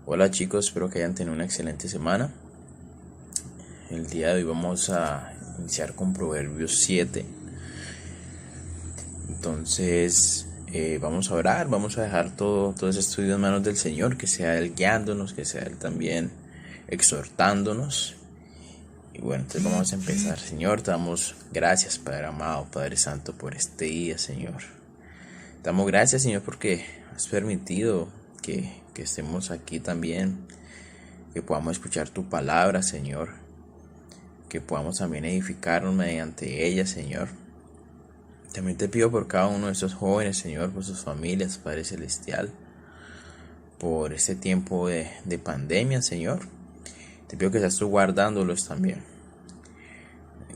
Hola chicos, espero que hayan tenido una excelente semana. El día de hoy vamos a iniciar con Proverbios 7. Entonces vamos a orar, vamos a dejar todo ese estudio en manos del Señor, que sea Él guiándonos, que sea Él también exhortándonos. Y bueno, entonces vamos a empezar. Señor, te damos gracias, Padre amado, Padre Santo, por este día, Señor. Te damos gracias, Señor, porque has permitido que estemos aquí también, que podamos escuchar tu palabra, Señor, que podamos también edificarnos mediante ella, Señor. También te pido por cada uno de estos jóvenes, Señor, por sus familias, Padre Celestial, por este tiempo de pandemia, Señor. Te pido que seas tú guardándolos también.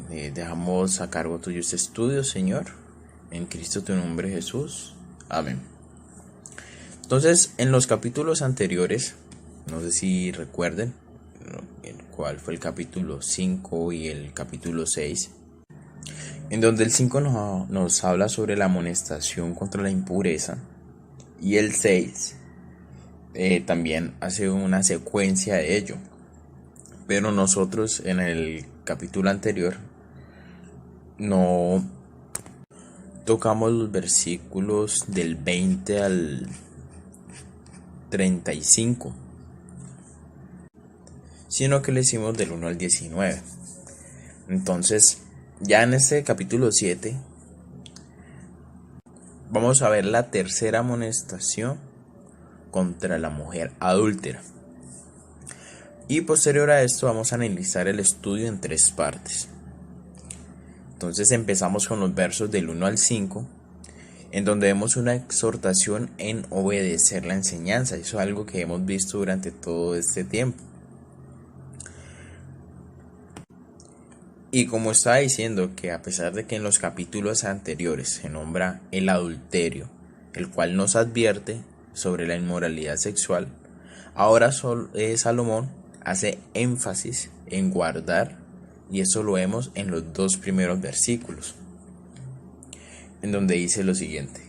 Dejamos a cargo tuyo este estudio, Señor, en Cristo tu nombre, Jesús. Amén. Entonces, en los capítulos anteriores, no sé si recuerden cuál fue el capítulo 5 y el capítulo 6, en donde el 5 nos habla sobre la amonestación contra la impureza, y el 6 también hace una secuencia de ello. Pero nosotros en el capítulo anterior no tocamos los versículos del 20 al 35, sino que le hicimos del 1 al 19. Entonces, ya en este capítulo 7 vamos a ver la tercera amonestación contra la mujer adúltera. Y posterior a esto vamos a analizar el estudio en 3 partes. Entonces empezamos con los versos del 1 al 5, en donde vemos una exhortación en obedecer la enseñanza. Eso es algo que hemos visto durante todo este tiempo. Y como estaba diciendo, que a pesar de que en los capítulos anteriores se nombra el adulterio, el cual nos advierte sobre la inmoralidad sexual, ahora Salomón hace énfasis en guardar, y eso lo vemos en los 2 primeros versículos, en donde dice lo siguiente: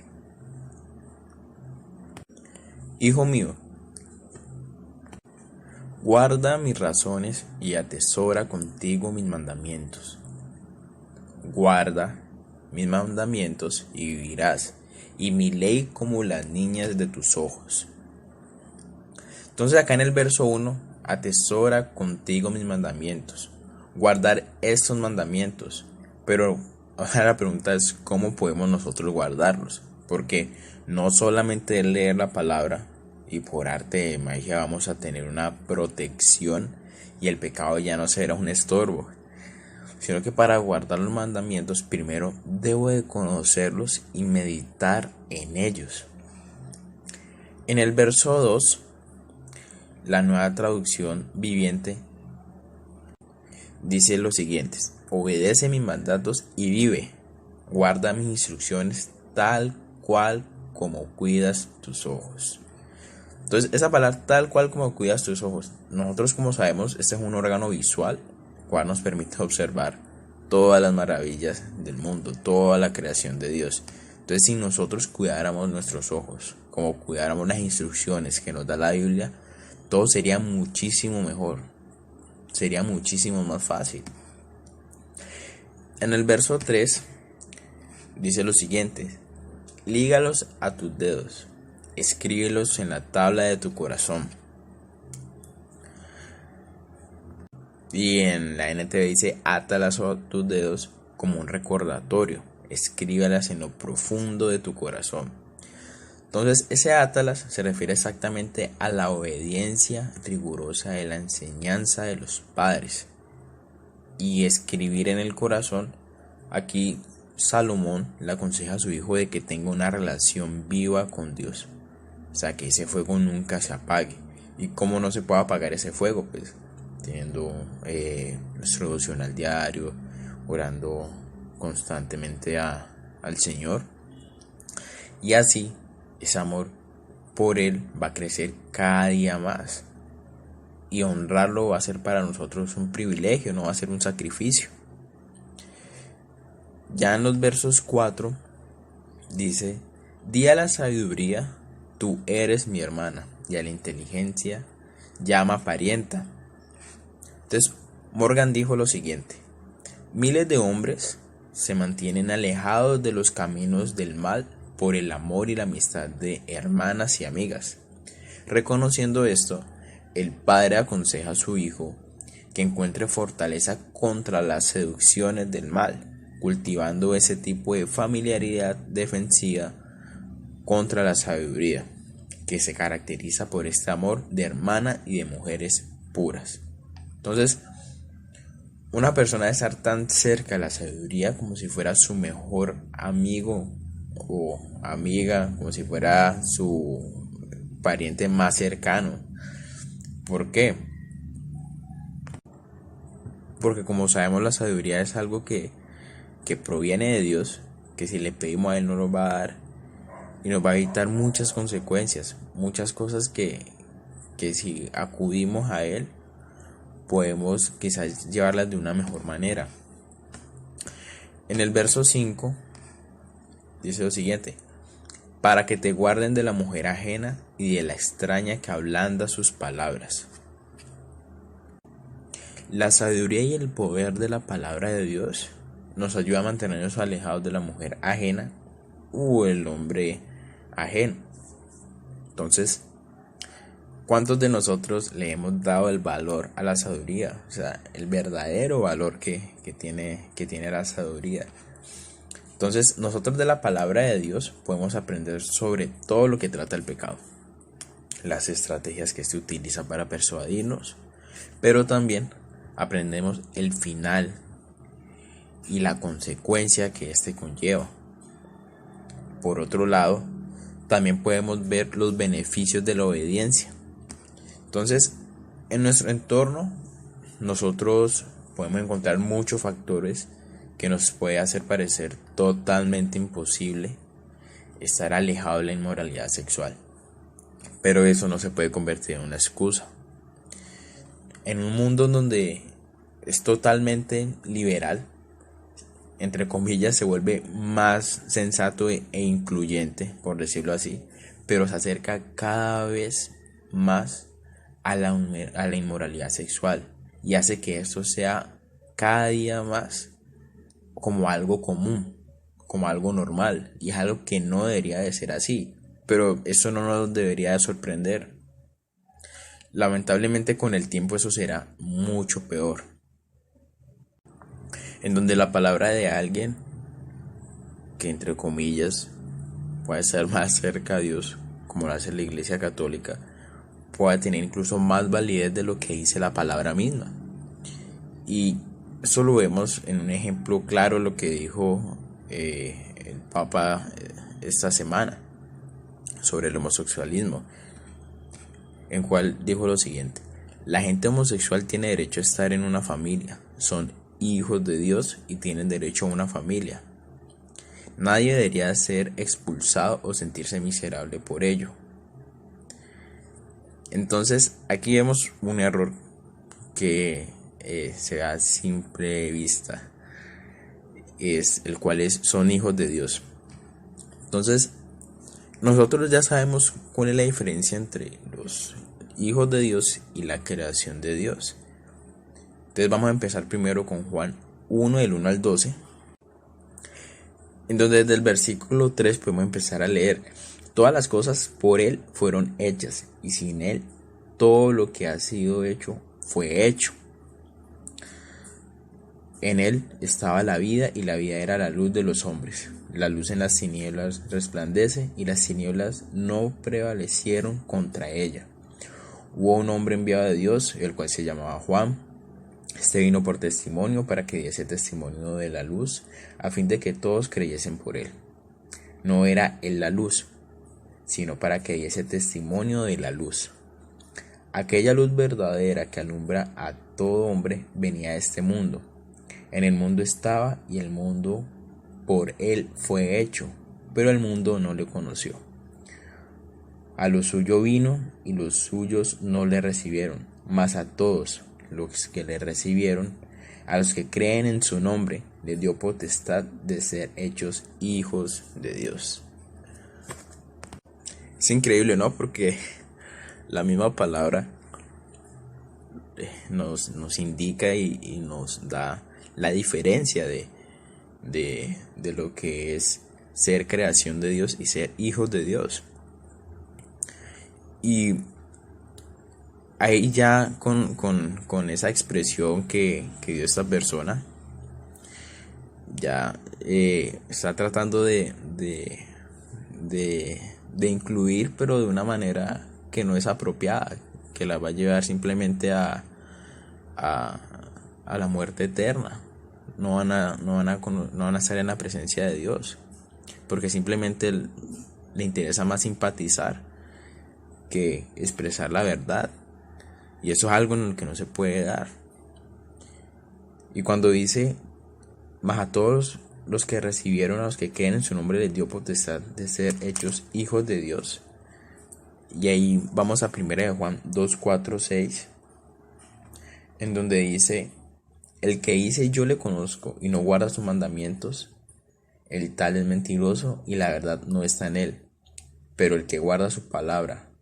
Hijo mío, guarda mis razones y atesora contigo mis mandamientos. Guarda mis mandamientos y vivirás, y mi ley como las niñas de tus ojos. Entonces acá en el verso 1, atesora contigo mis mandamientos. Guardar estos mandamientos. Pero ahora la pregunta es, ¿cómo podemos nosotros guardarlos? Porque no solamente leer la palabra y por arte de magia vamos a tener una protección y el pecado ya no será un estorbo, sino que para guardar los mandamientos primero debo de conocerlos y meditar en ellos. En el verso 2, la Nueva Traducción Viviente dice lo siguiente: obedece mis mandatos y vive, guarda mis instrucciones tal cual como cuidas tus ojos. Entonces esa palabra tal cual como cuidas tus ojos, nosotros como sabemos, este es un órgano visual, cual nos permite observar todas las maravillas del mundo, toda la creación de Dios. Entonces si nosotros cuidáramos nuestros ojos, como cuidáramos las instrucciones que nos da la Biblia, todo sería muchísimo mejor, sería muchísimo más fácil. En el verso 3 dice lo siguiente: lígalos a tus dedos, escríbelos en la tabla de tu corazón. Y en la NTV dice: átalas a tus dedos como un recordatorio, escríbelas en lo profundo de tu corazón. Entonces ese átalas se refiere exactamente a la obediencia rigurosa de la enseñanza de los padres. Y escribir en el corazón, aquí Salomón le aconseja a su hijo de que tenga una relación viva con Dios. O sea, que ese fuego nunca se apague. ¿Y cómo no se puede apagar ese fuego? Pues teniendo nuestro devocional diario, orando constantemente al Señor. Y así ese amor por Él va a crecer cada día más. Y honrarlo va a ser para nosotros un privilegio, no va a ser un sacrificio. Ya en los versos 4 dice: di a la sabiduría, tú eres mi hermana, y a la inteligencia, llama parienta. Entonces, Morgan dijo lo siguiente: miles de hombres se mantienen alejados de los caminos del mal por el amor y la amistad de hermanas y amigas. Reconociendo esto, el padre aconseja a su hijo que encuentre fortaleza contra las seducciones del mal, cultivando ese tipo de familiaridad defensiva contra la sabiduría, que se caracteriza por este amor de hermana y de mujeres puras. Entonces, una persona debe estar tan cerca de la sabiduría como si fuera su mejor amigo o amiga, como si fuera su pariente más cercano. ¿Por qué? Porque como sabemos, la sabiduría es algo que proviene de Dios, que si le pedimos a Él nos lo va a dar y nos va a evitar muchas consecuencias, muchas cosas que si acudimos a Él podemos quizás llevarlas de una mejor manera. En el verso 5 dice lo siguiente: para que te guarden de la mujer ajena y de la extraña que ablanda sus palabras. La sabiduría y el poder de la palabra de Dios nos ayuda a mantenernos alejados de la mujer ajena o el hombre ajeno. Entonces, ¿cuántos de nosotros le hemos dado el valor a la sabiduría? O sea, el verdadero valor que tiene la sabiduría. Entonces, nosotros de la palabra de Dios podemos aprender sobre todo lo que trata el pecado, las estrategias que se utiliza para persuadirnos, pero también aprendemos el final y la consecuencia que este conlleva. Por otro lado, también podemos ver los beneficios de la obediencia. Entonces, en nuestro entorno, nosotros podemos encontrar muchos factores que nos puede hacer parecer totalmente imposible estar alejado de la inmoralidad sexual. Pero eso no se puede convertir en una excusa. En un mundo donde es totalmente liberal, entre comillas, se vuelve más sensato e incluyente, por decirlo así, pero se acerca cada vez más a la inmoralidad sexual y hace que esto sea cada día más como algo común, como algo normal, y es algo que no debería de ser así, pero eso no nos debería de sorprender. Lamentablemente con el tiempo eso será mucho peor, en donde la palabra de alguien que entre comillas puede ser más cerca a Dios, como lo hace la Iglesia Católica, pueda tener incluso más validez de lo que dice la palabra misma. Y eso lo vemos en un ejemplo claro, lo que dijo el Papa esta semana sobre el homosexualismo, en cual dijo lo siguiente: la gente homosexual tiene derecho a estar en una familia, son hijos de Dios y tienen derecho a una familia. Nadie debería ser expulsado o sentirse miserable por ello. Entonces aquí vemos un error que se da a simple vista, es el cual son hijos de Dios. Entonces nosotros ya sabemos cuál es la diferencia entre los hijos de Dios y la creación de Dios. Entonces vamos a empezar primero con Juan 1 del 1 al 12, en donde desde el versículo 3 podemos empezar a leer: todas las cosas por Él fueron hechas, y sin Él todo lo que ha sido hecho fue hecho. En Él estaba la vida, y la vida era la luz de los hombres. La luz en las tinieblas resplandece, y las tinieblas no prevalecieron contra ella. Hubo un hombre enviado de Dios, el cual se llamaba Juan. Este vino por testimonio, para que diese testimonio de la luz, a fin de que todos creyesen por él. No era él la luz, sino para que diese testimonio de la luz. Aquella luz verdadera que alumbra a todo hombre venía a este mundo. En el mundo estaba, y el mundo por él fue hecho, pero el mundo no le conoció. A lo suyo vino, y los suyos no le recibieron, mas a todos los que le recibieron, a los que creen en su nombre, les dio potestad de ser hechos hijos de Dios. Es increíble, ¿no? Porque la misma palabra nos indica y nos da la diferencia de lo que es ser creación de Dios y ser hijos de Dios. Y ahí ya con esa expresión que dio esta persona, ya está tratando de incluir, pero de una manera que no es apropiada, que la va a llevar simplemente a la muerte eterna. No van a estar en la presencia de Dios, porque simplemente le interesa más simpatizar que expresar la verdad, y eso es algo en el que no se puede dar. Y cuando dice: mas a todos los que recibieron, a los que creen en su nombre, les dio potestad de ser hechos hijos de Dios. Y ahí vamos a 1 Juan 2, 4, 6, en donde dice: el que dice yo le conozco y no guarda sus mandamientos, el tal es mentiroso y la verdad no está en él. Pero el que guarda su palabra,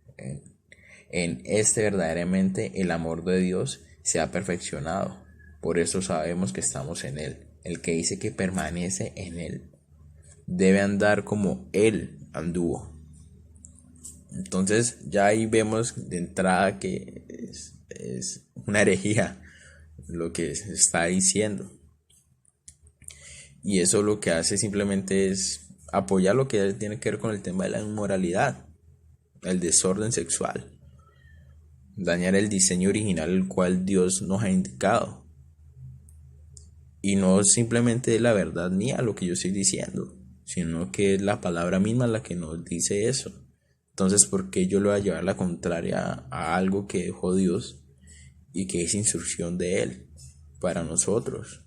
en este verdaderamente el amor de Dios se ha perfeccionado. Por eso sabemos que estamos en él. El que dice que permanece en él debe andar como él anduvo. Entonces ya ahí vemos de entrada que es una herejía lo que se está diciendo. Y eso lo que hace simplemente es apoyar lo que tiene que ver con el tema de la inmoralidad, el desorden sexual, dañar el diseño original el cual Dios nos ha indicado. Y no simplemente la verdad mía lo que yo estoy diciendo, sino que es la palabra misma la que nos dice eso. Entonces, ¿por qué yo le voy a llevar la contraria a algo que dejó Dios y que es instrucción de Él para nosotros?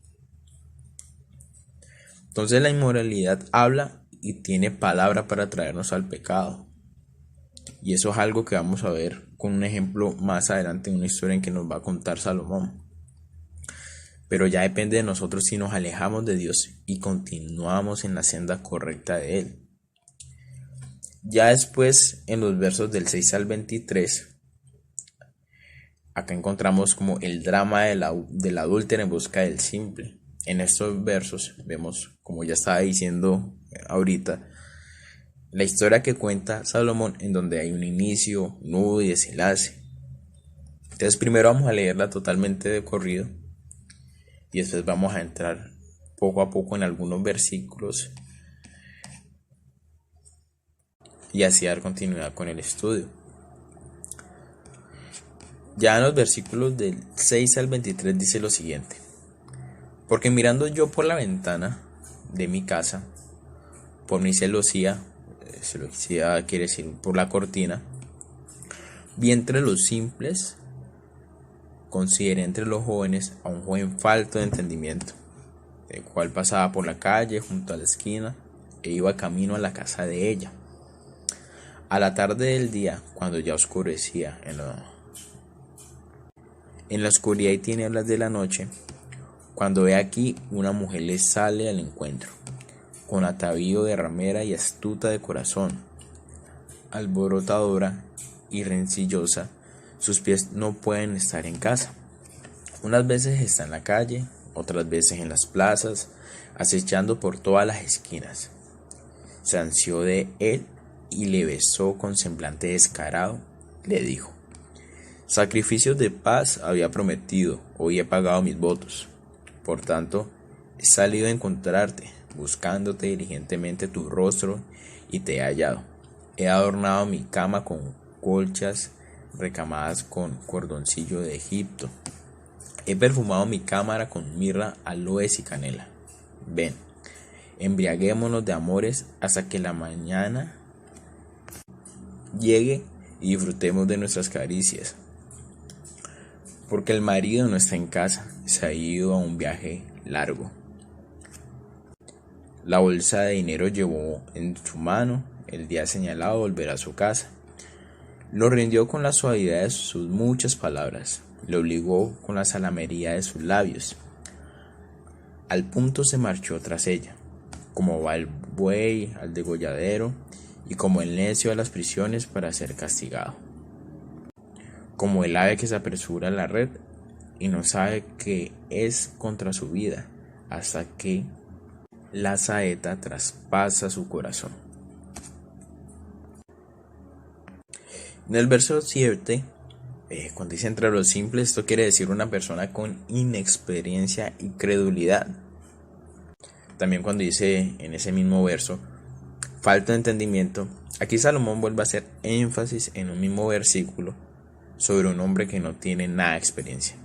Entonces la inmoralidad habla y tiene palabra para traernos al pecado. Y eso es algo que vamos a ver con un ejemplo más adelante en una historia en que nos va a contar Salomón. Pero ya depende de nosotros si nos alejamos de Dios y continuamos en la senda correcta de Él. Ya después, en los versos del 6 al 23, acá encontramos como el drama del adúltero en busca del simple. En estos versos vemos, como ya estaba diciendo ahorita, la historia que cuenta Salomón, en donde hay un inicio, nudo y desenlace. Entonces primero vamos a leerla totalmente de corrido y después vamos a entrar poco a poco en algunos versículos y así dar continuidad con el estudio. Ya en los versículos del 6 al 23 dice lo siguiente: porque mirando yo por la ventana de mi casa, por mi celosía quiere decir por la cortina, vi entre los simples, consideré entre los jóvenes a un joven falto de entendimiento, el cual pasaba por la calle junto a la esquina e iba camino a la casa de ella. A la tarde del día, cuando ya oscurecía en la oscuridad y tinieblas de la noche, cuando ve aquí una mujer le sale al encuentro, con atavío de ramera y astuta de corazón, alborotadora y rencillosa, sus pies no pueden estar en casa. Unas veces está en la calle, otras veces en las plazas, acechando por todas las esquinas. Se ansió de él y le besó con semblante descarado. Le dijo: sacrificios de paz había prometido, hoy he pagado mis votos. Por tanto, he salido a encontrarte, buscándote diligentemente tu rostro, y te he hallado. He adornado mi cama con colchas recamadas con cordoncillo de Egipto. He perfumado mi cámara con mirra, aloes y canela. Ven, embriaguémonos de amores hasta que la mañana llegue y disfrutemos de nuestras caricias. Porque el marido no está en casa, se ha ido a un viaje largo. La bolsa de dinero llevó en su mano, el día señalado volverá a su casa. Lo rindió con la suavidad de sus muchas palabras, le obligó con la salamería de sus labios. Al punto se marchó tras ella, como va el buey al degolladero y como el necio a las prisiones para ser castigado. Como el ave que se apresura a la red, y no sabe que es contra su vida hasta que la saeta traspasa su corazón. En el verso 7, cuando dice entre los simples, esto quiere decir una persona con inexperiencia y credulidad. También cuando dice en ese mismo verso, falta de entendimiento, aquí Salomón vuelve a hacer énfasis en un mismo versículo sobre un hombre que no tiene nada de experiencia.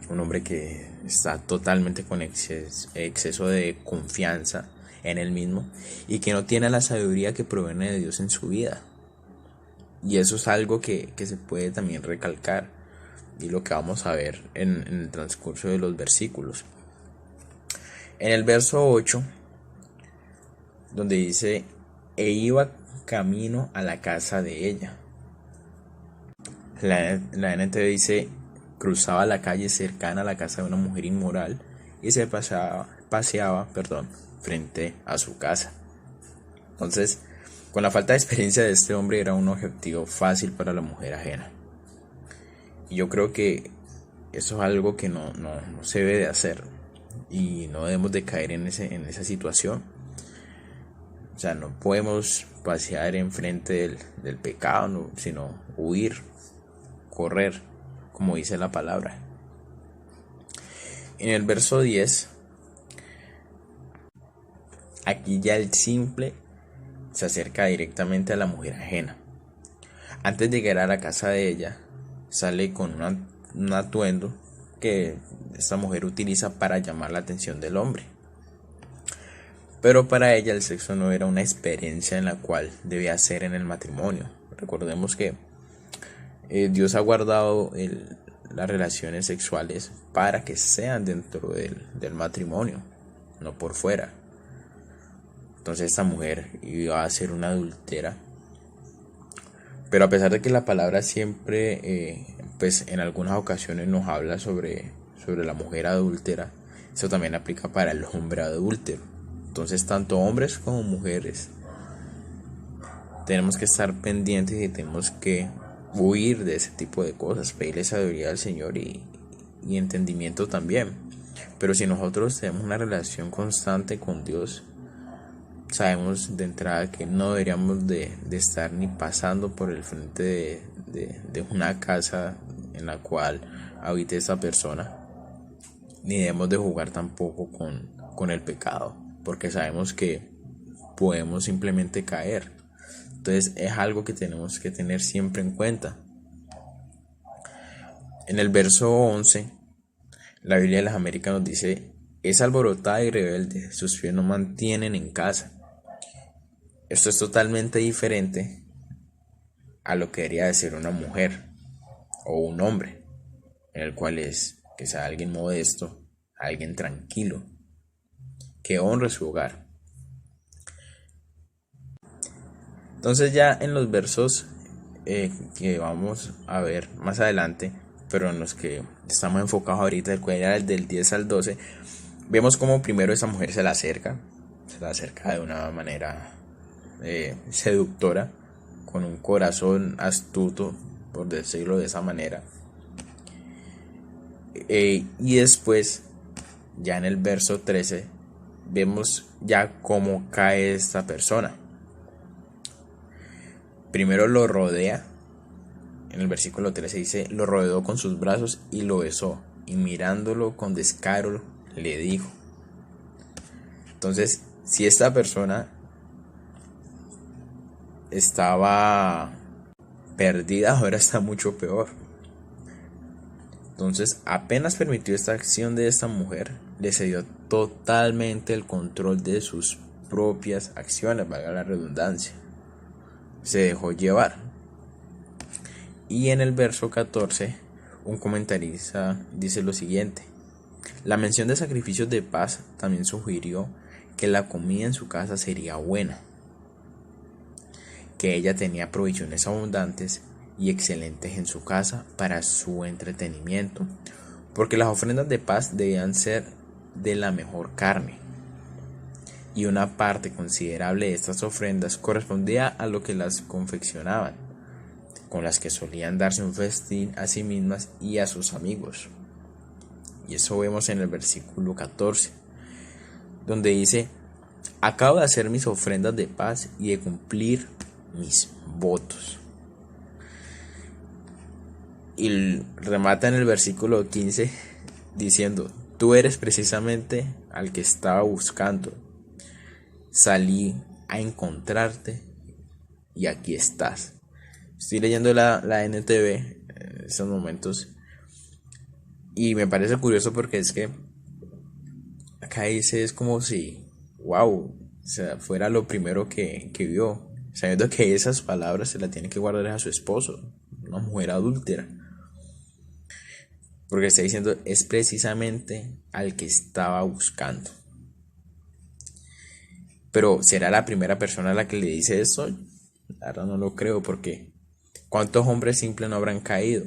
Un hombre que está totalmente con exceso de confianza en él mismo y que no tiene la sabiduría que proviene de Dios en su vida. Y eso es algo que se puede también recalcar y lo que vamos a ver en el transcurso de los versículos. En el verso 8, donde dice, e iba camino a la casa de ella. La NTV dice, cruzaba la calle cercana a la casa de una mujer inmoral y se paseaba frente a su casa. Entonces, con la falta de experiencia de este hombre era un objetivo fácil para la mujer ajena. Y yo creo que eso es algo que no se debe de hacer y no debemos de caer en esa situación. O sea, no podemos pasear enfrente del pecado, sino huir, correr, como dice la palabra. En el verso 10, aquí ya el simple se acerca directamente a la mujer ajena. Antes de llegar a la casa de ella, sale con un atuendo que esta mujer utiliza para llamar la atención del hombre. Pero para ella el sexo no era una experiencia en la cual debía ser en el matrimonio. Recordemos que Dios ha guardado las relaciones sexuales para que sean dentro del matrimonio, no por fuera. Entonces esta mujer iba a ser una adúltera. Pero a pesar de que la palabra siempre, pues en algunas ocasiones nos habla sobre la mujer adúltera, eso también aplica para el hombre adúltero. Entonces tanto hombres como mujeres tenemos que estar pendientes y tenemos que huir de ese tipo de cosas, pedirle sabiduría al Señor y entendimiento también. Pero si nosotros tenemos una relación constante con Dios, sabemos de entrada que no deberíamos de estar ni pasando por el frente de una casa en la cual habite esa persona, ni debemos de jugar tampoco con el pecado, porque sabemos que podemos simplemente caer. Entonces es algo que tenemos que tener siempre en cuenta. En el verso 11, la Biblia de las Américas nos dice, es alborotada y rebelde, sus pies no mantienen en casa. Esto es totalmente diferente a lo que debería de ser una mujer o un hombre, en el cual es que sea alguien modesto, alguien tranquilo, que honre su hogar. Entonces ya en los versos que vamos a ver más adelante, pero en los que estamos enfocados ahorita, del 10 al 12, vemos como primero esa mujer se la acerca de una manera seductora, con un corazón astuto, por decirlo de esa manera. Y después, ya en el verso 13, vemos ya cómo cae esta persona. Primero lo rodea. En el versículo 13 dice, lo rodeó con sus brazos y lo besó, y mirándolo con descaro le dijo. Entonces, si esta persona estaba perdida, ahora está mucho peor. Entonces, apenas permitió esta acción de esta mujer, le cedió totalmente el control de sus propias acciones, valga la redundancia. Se dejó llevar. Y en el verso 14, un comentarista dice lo siguiente: la mención de sacrificios de paz también sugirió que la comida en su casa sería buena, que ella tenía provisiones abundantes y excelentes en su casa para su entretenimiento, porque las ofrendas de paz debían ser de la mejor carne, y una parte considerable de estas ofrendas correspondía a lo que las confeccionaban, con las que solían darse un festín a sí mismas y a sus amigos. Y eso vemos en el versículo 14, donde dice: acabo de hacer mis ofrendas de paz y de cumplir mis votos. Y remata en el versículo 15 diciendo: tú eres precisamente al que estaba buscando. Salí a encontrarte y aquí estás. Estoy leyendo la NTV en estos momentos y me parece curioso porque es que acá dice, es como si, wow, o sea, fuera lo primero que vio, sabiendo que esas palabras se las tiene que guardar a su esposo, una mujer adúltera. Porque está diciendo, es precisamente al que estaba buscando. Pero ¿será la primera persona a la que le dice esto? Ahora no lo creo, porque ¿cuántos hombres simples no habrán caído?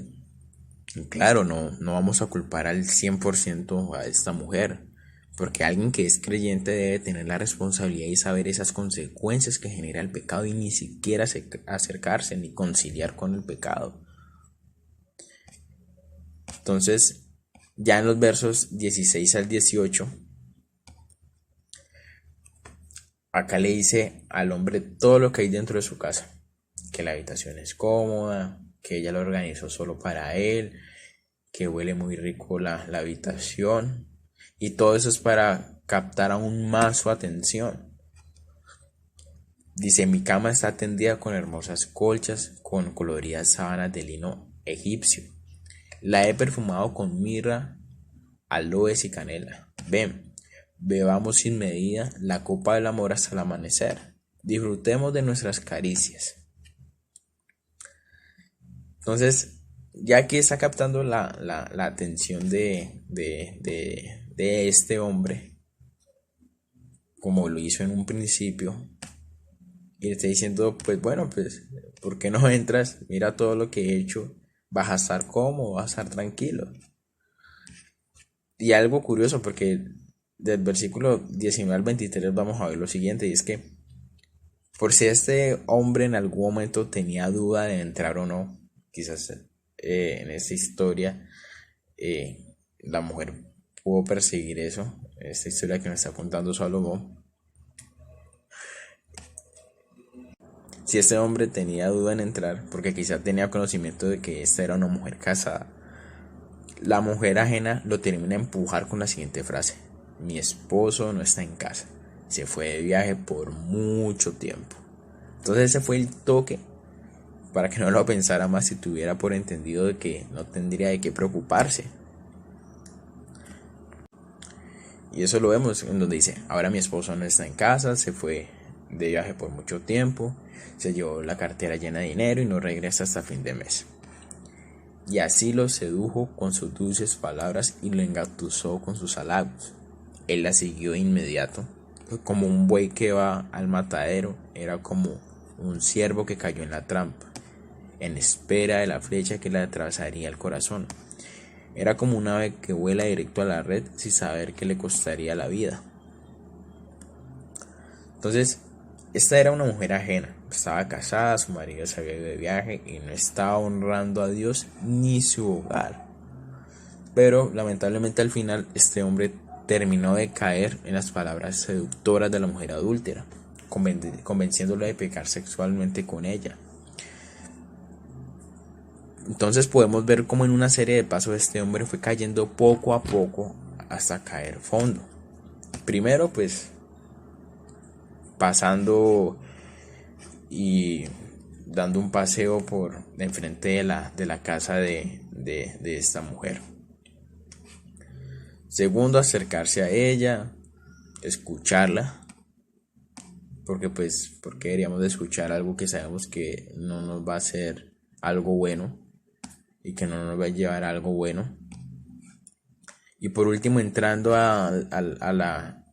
Y claro, no vamos a culpar al 100% a esta mujer, porque alguien que es creyente debe tener la responsabilidad y saber esas consecuencias que genera el pecado y ni siquiera acercarse ni conciliar con el pecado. Entonces, ya en los versos 16 al 18, acá le dice al hombre todo lo que hay dentro de su casa, que la habitación es cómoda, que ella lo organizó solo para él, que huele muy rico la habitación, y todo eso es para captar aún más su atención. Dice: mi cama está tendida con hermosas colchas, con coloridas sábanas de lino egipcio. La he perfumado con mirra, aloes y canela. Ven, bebamos sin medida la copa del amor hasta el amanecer. Disfrutemos de nuestras caricias. Entonces, ya aquí está captando la atención de este hombre, como lo hizo en un principio. Y le está diciendo, pues bueno, pues, ¿por qué no entras? Mira todo lo que he hecho. Vas a estar cómodo, vas a estar tranquilo. Y algo curioso, porque del versículo 19 al 23 vamos a ver lo siguiente, y es que por si este hombre en algún momento tenía duda de entrar o no, quizás en esta historia la mujer pudo perseguir eso, esta historia que nos está contando Salomón. Si este hombre tenía duda en entrar, porque quizás tenía conocimiento de que esta era una mujer casada, la mujer ajena lo termina a empujar con la siguiente frase: mi esposo no está en casa, se fue de viaje por mucho tiempo. Entonces ese fue el toque para que no lo pensara más y tuviera por entendido de que no tendría de qué preocuparse. Y eso lo vemos en donde dice: ahora mi esposo no está en casa, se fue de viaje por mucho tiempo, se llevó la cartera llena de dinero y no regresa hasta fin de mes. Y así lo sedujo con sus dulces palabras y lo engatusó con sus halagos. Él la siguió de inmediato, como un buey que va al matadero, era como un ciervo que cayó en la trampa, en espera de la flecha que le atravesaría el corazón. Era como un ave que vuela directo a la red sin saber que le costaría la vida. Entonces, esta era una mujer ajena, estaba casada, su marido se había ido de viaje y no estaba honrando a Dios ni su hogar. Pero lamentablemente al final este hombre terminó de caer en las palabras seductoras de la mujer adúltera, convenciéndola de pecar sexualmente con ella. Entonces podemos ver cómo en una serie de pasos este hombre fue cayendo poco a poco hasta caer fondo. Primero pues pasando y dando un paseo por enfrente de la casa de esta mujer. Segundo, acercarse a ella, escucharla, porque pues, porque deberíamos de escuchar algo que sabemos que no nos va a hacer algo bueno y que no nos va a llevar a algo bueno. Y por último, entrando a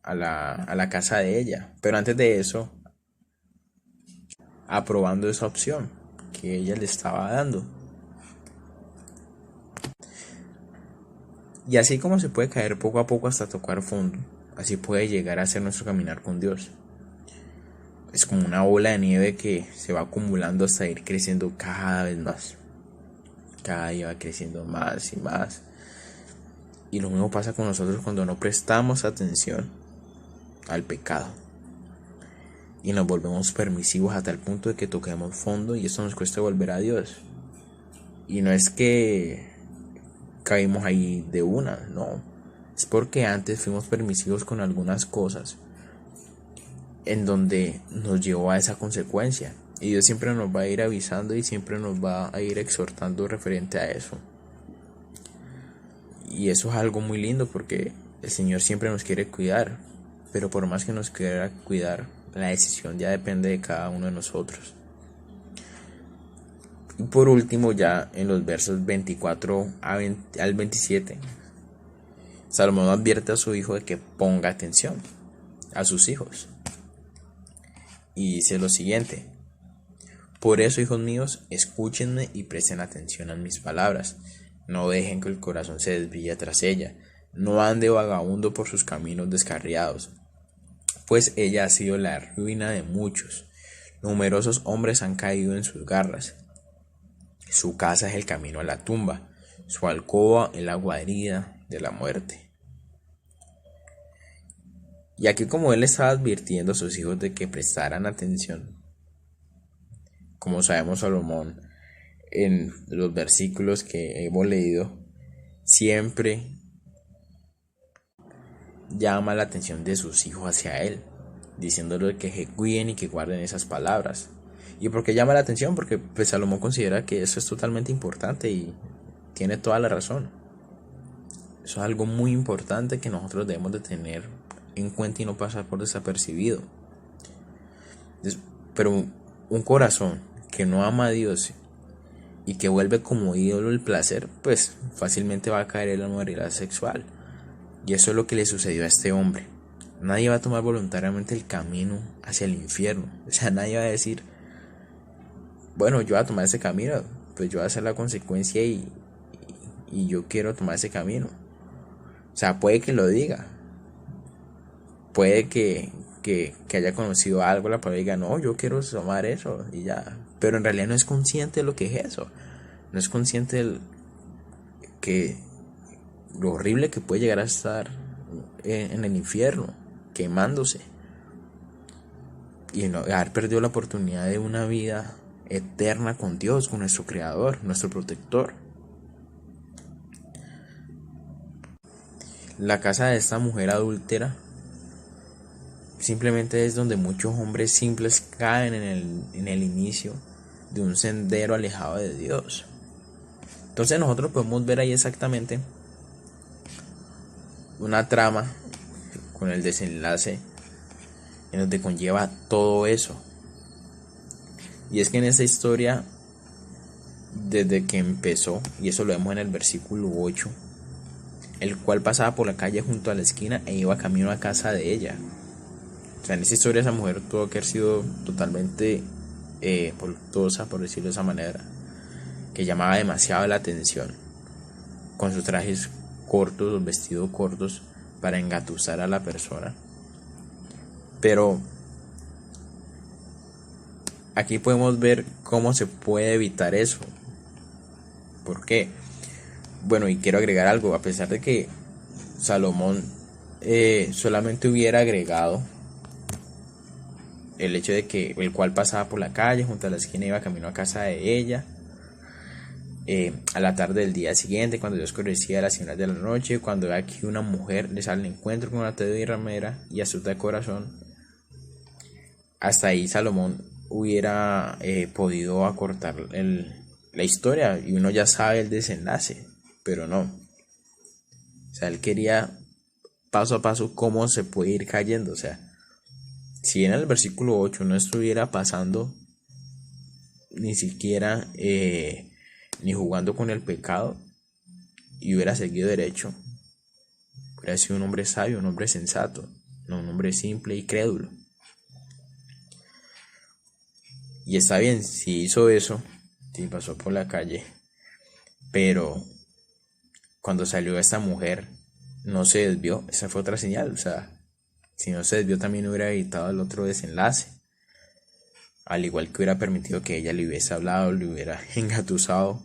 la casa de ella, pero antes de eso, aprobando esa opción que ella le estaba dando. Y así como se puede caer poco a poco hasta tocar fondo, así puede llegar a ser nuestro caminar con Dios. Es como una bola de nieve que se va acumulando hasta ir creciendo cada vez más. Cada día va creciendo más y más. Y lo mismo pasa con nosotros cuando no prestamos atención al pecado. Y nos volvemos permisivos hasta el punto de que toquemos fondo y esto nos cuesta volver a Dios. Y no es que caímos ahí de una, no. Es porque antes fuimos permisivos con algunas cosas en donde nos llevó a esa consecuencia. Y Dios siempre nos va a ir avisando y siempre nos va a ir exhortando referente a eso. Y eso es algo muy lindo porque el Señor siempre nos quiere cuidar. Pero por más que nos quiera cuidar, la decisión ya depende de cada uno de nosotros. Y por último, ya en los versos 24 al 27, Salomón advierte a su hijo de que ponga atención a sus hijos. Y dice lo siguiente: por eso, hijos míos, escúchenme y presten atención a mis palabras. No dejen que el corazón se desvíe tras ella. No ande vagabundo por sus caminos descarriados, pues ella ha sido la ruina de muchos. Numerosos hombres han caído en sus garras. Su casa es el camino a la tumba, su alcoba es la guarida de la muerte. Y aquí, como él estaba advirtiendo a sus hijos de que prestaran atención, como sabemos, Salomón en los versículos que hemos leído siempre llama la atención de sus hijos hacia él, diciéndole que cuiden y que guarden esas palabras. ¿Y por qué llama la atención? Porque pues, Salomón considera que eso es totalmente importante y tiene toda la razón. Eso es algo muy importante que nosotros debemos de tener en cuenta y no pasar por desapercibido. Pero un corazón que no ama a Dios y que vuelve como ídolo el placer, pues fácilmente va a caer en la moralidad sexual. Y eso es lo que le sucedió a este hombre. Nadie va a tomar voluntariamente el camino hacia el infierno. O sea, nadie va a decir, bueno, yo voy a tomar ese camino, pues yo voy a hacer la consecuencia y yo quiero tomar ese camino. O sea, puede que lo diga. Puede que haya conocido algo, la palabra diga, no, yo quiero tomar eso y ya. Pero en realidad no es consciente de lo que es eso. No es consciente de lo horrible que puede llegar a estar en el infierno, quemándose. Y no, haber perdido la oportunidad de una vida eterna con Dios, con nuestro Creador, nuestro protector. La casa de esta mujer adúltera simplemente es donde muchos hombres simples caen en el inicio de un sendero alejado de Dios. Entonces nosotros podemos ver ahí exactamente una trama con el desenlace en donde conlleva todo eso. Y es que en esta historia, desde que empezó, y eso lo vemos en el versículo 8, el cual pasaba por la calle junto a la esquina e iba camino a casa de ella. O sea, en esta historia esa mujer tuvo que haber sido totalmente voluptuosa, por decirlo de esa manera, que llamaba demasiado la atención, con sus trajes cortos, los vestidos cortos, para engatusar a la persona. Pero aquí podemos ver cómo se puede evitar eso. ¿Por qué? Bueno, y quiero agregar algo, a pesar de que Salomón solamente hubiera agregado el hecho de que el cual pasaba por la calle junto a la esquina iba camino a casa de ella, a la tarde del día siguiente, cuando Dios oscurecía a las 1 de la noche, cuando ve aquí una mujer le sale al encuentro con una ateo y ramera y asusta el corazón. Hasta ahí Salomón hubiera podido acortar la historia y uno ya sabe el desenlace, pero no. O sea, él quería paso a paso cómo se puede ir cayendo. O sea, si en el versículo 8 no estuviera pasando ni siquiera ni jugando con el pecado y hubiera seguido derecho, hubiera sido un hombre sabio, un hombre sensato, no un hombre simple y crédulo. Y está bien, si hizo eso, si pasó por la calle, pero cuando salió esta mujer no se desvió. Esa fue otra señal. O sea, si no se desvió también hubiera evitado el otro desenlace, al igual que hubiera permitido que ella le hubiese hablado, le hubiera engatusado,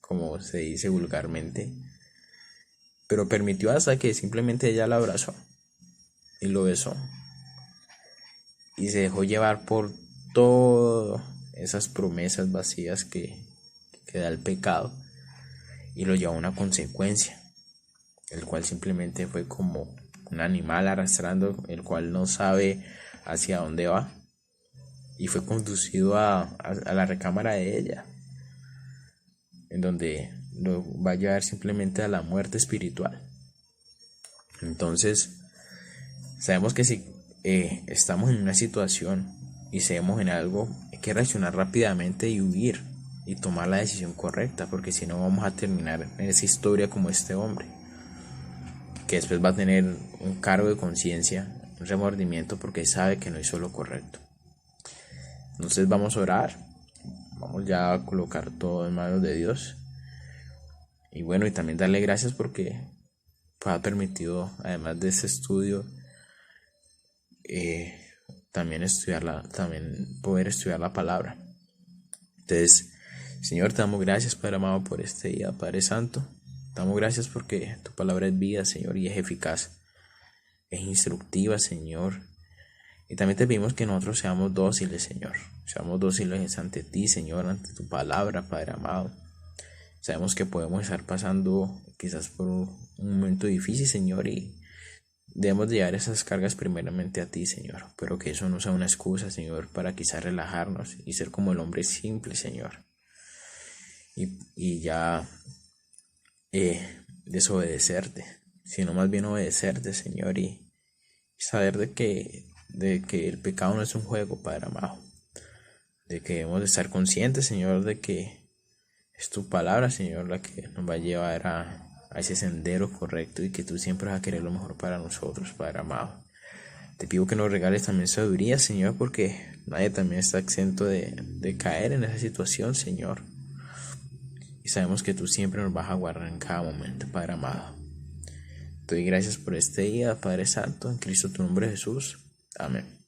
como se dice vulgarmente. pero permitió hasta que simplemente ella la abrazó y lo besó. Y se dejó llevar por todas esas promesas vacías que da el pecado. Y lo llevó a una consecuencia, el cual simplemente fue como un animal arrastrando, el cual no sabe hacia dónde va. Y fue conducido a la recámara de ella, en donde lo va a llevar simplemente a la muerte espiritual. Entonces, sabemos que si estamos en una situación y se vemos en algo, hay que reaccionar rápidamente y huir y tomar la decisión correcta, porque si no vamos a terminar en esa historia como este hombre, que después va a tener un cargo de conciencia, un remordimiento, porque sabe que no hizo lo correcto. Entonces vamos a orar, vamos ya a colocar todo en manos de Dios, y bueno, y también darle gracias porque pues, ha permitido, además de ese estudio, también poder estudiar la palabra. Entonces, Señor, te damos gracias, Padre amado, por este día, Padre Santo. Te damos gracias porque tu palabra es vida, Señor, y es eficaz, es instructiva, Señor. Y también te pedimos que nosotros seamos dóciles, Señor. Seamos dóciles ante ti, Señor, ante tu palabra, Padre amado. Sabemos que podemos estar pasando quizás por un momento difícil, Señor, y debemos llevar esas cargas primeramente a ti, Señor. Pero que eso no sea una excusa, Señor, para quizás relajarnos y ser como el hombre simple, Señor. Y ya desobedecerte, sino más bien obedecerte, Señor, y saber de que el pecado no es un juego, Padre amado, de que debemos de estar conscientes, Señor, de que es tu palabra, Señor, la que nos va a llevar a ese sendero correcto, y que tú siempre vas a querer lo mejor para nosotros, Padre amado. Te pido que nos regales también sabiduría, Señor, porque nadie también está exento de caer en esa situación, Señor. Y sabemos que tú siempre nos vas a guardar en cada momento, Padre amado. Te doy gracias por este día, Padre Santo, en Cristo tu nombre, Jesús. Amén.